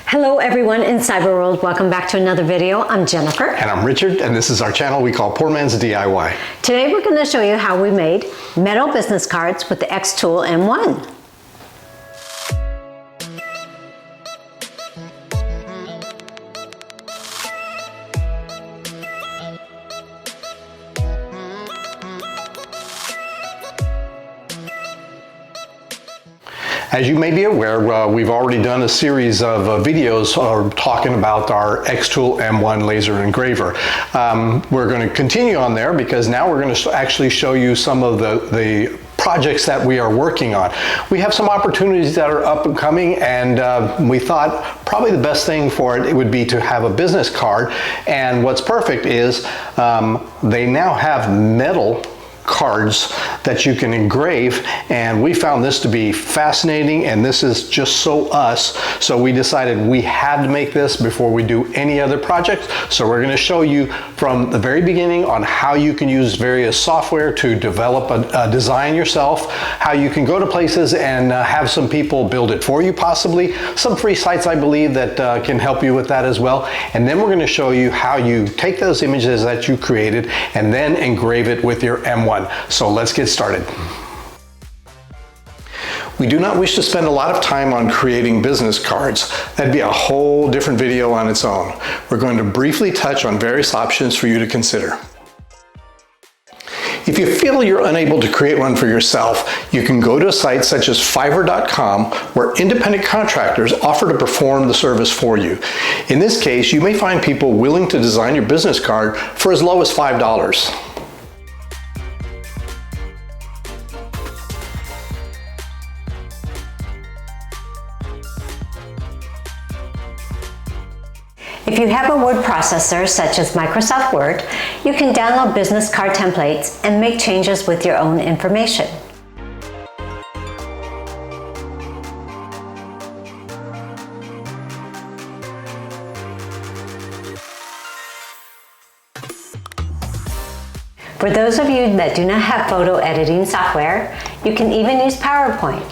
Hello everyone in cyber world, welcome back to another video. I'm Jennifer. And I'm Richard, and this is our channel we call Poor Man's DIY. Today we're going to show you how we made metal business cards with the xTool M1. As you may be aware, we've already done a series of videos talking about our xTool M1 laser engraver. We're going to continue on there because now we're going to actually show you some of the projects that we are working on. We have some opportunities that are up and coming, and we thought probably the best thing for it would be to have a business card. And what's perfect is they now have metal cards that you can engrave, and we found this to be fascinating, and this is just so us. So we decided we had to make this before we do any other projects. So we're going to show you from the very beginning on how you can use various software to develop a design yourself, how you can go to places and have some people build it for you, possibly some free sites I believe that can help you with that as well. And then we're going to show you how you take those images that you created and then engrave it with your M1. So let's get started. We do not wish to spend a lot of time on creating business cards. That'd be a whole different video on its own. We're going to briefly touch on various options for you to consider. If you feel you're unable to create one for yourself, you can go to a site such as Fiverr.com, where independent contractors offer to perform the service for you. In this case, you may find people willing to design your business card for as low as $5. If you have a word processor such as Microsoft Word, you can download business card templates and make changes with your own information. For those of you that do not have photo editing software, you can even use PowerPoint.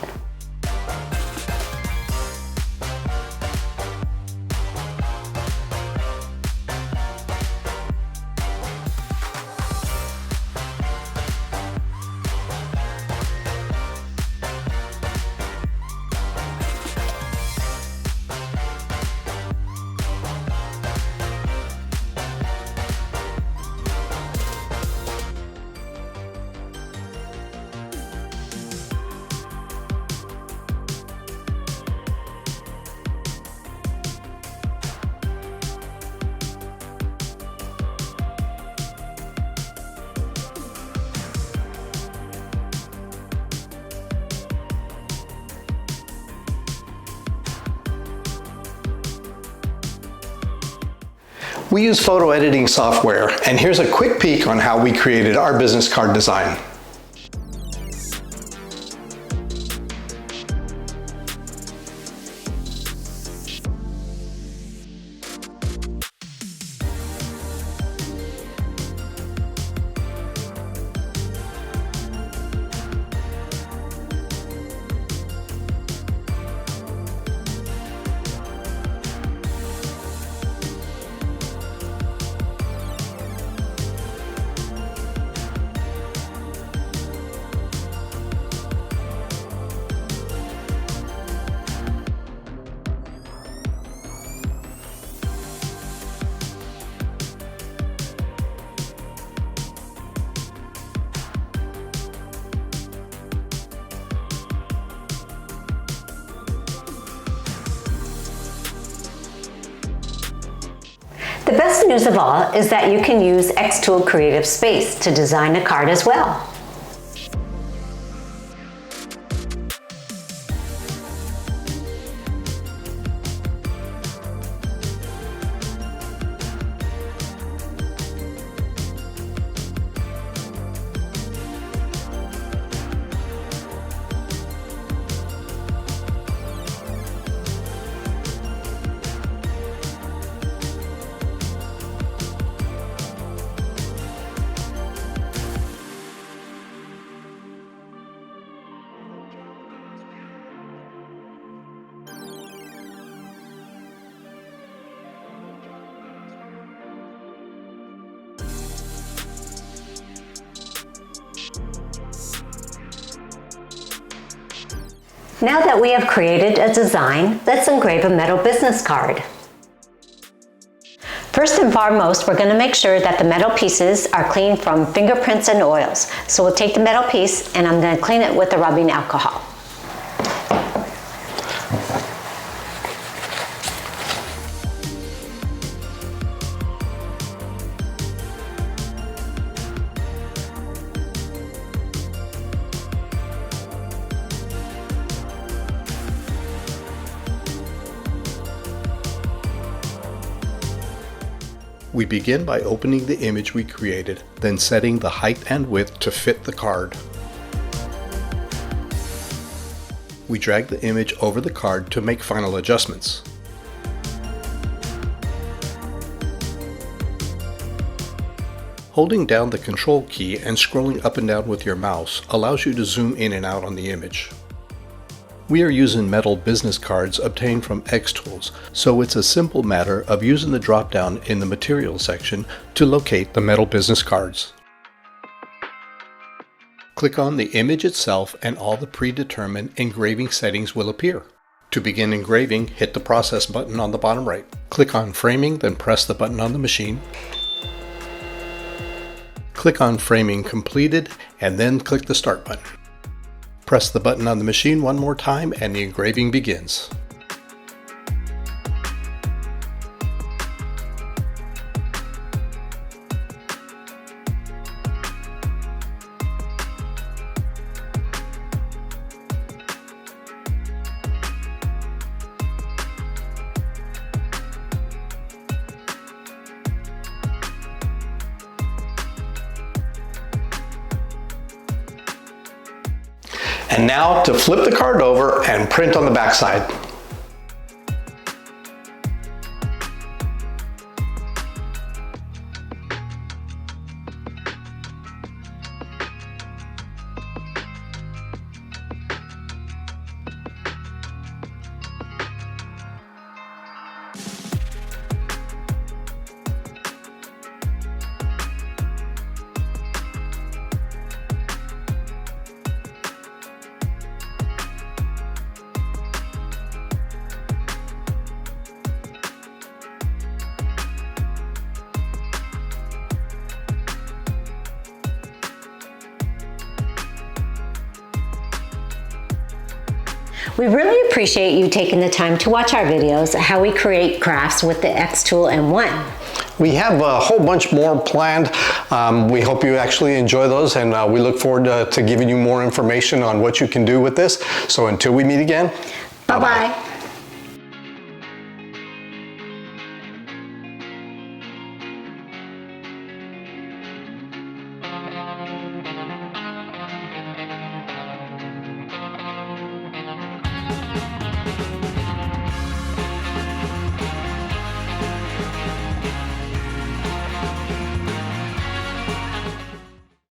We use photo editing software, and here's a quick peek on how we created our business card design. The best news of all is that you can use xTool Creative Space to design a card as well. Now that we have created a design, let's engrave a metal business card. First and foremost, we're going to make sure that the metal pieces are clean from fingerprints and oils. So we'll take the metal piece and I'm going to clean it with the rubbing alcohol. We begin by opening the image we created, then setting the height and width to fit the card. We drag the image over the card to make final adjustments. Holding down the Control key and scrolling up and down with your mouse allows you to zoom in and out on the image. We are using metal business cards obtained from xTools, so it's a simple matter of using the drop-down in the Materials section to locate the metal business cards. Click on the image itself and all the predetermined engraving settings will appear. To begin engraving, hit the Process button on the bottom right. Click on Framing, then press the button on the machine. Click on Framing Completed, and then click the Start button. Press the button on the machine one more time and the engraving begins. And now to flip the card over and print on the back side. We really appreciate you taking the time to watch our videos, how we create crafts with the xTool M1. We have a whole bunch more planned. We hope you actually enjoy those, and we look forward to giving you more information on what you can do with this. So until we meet again, bye-bye.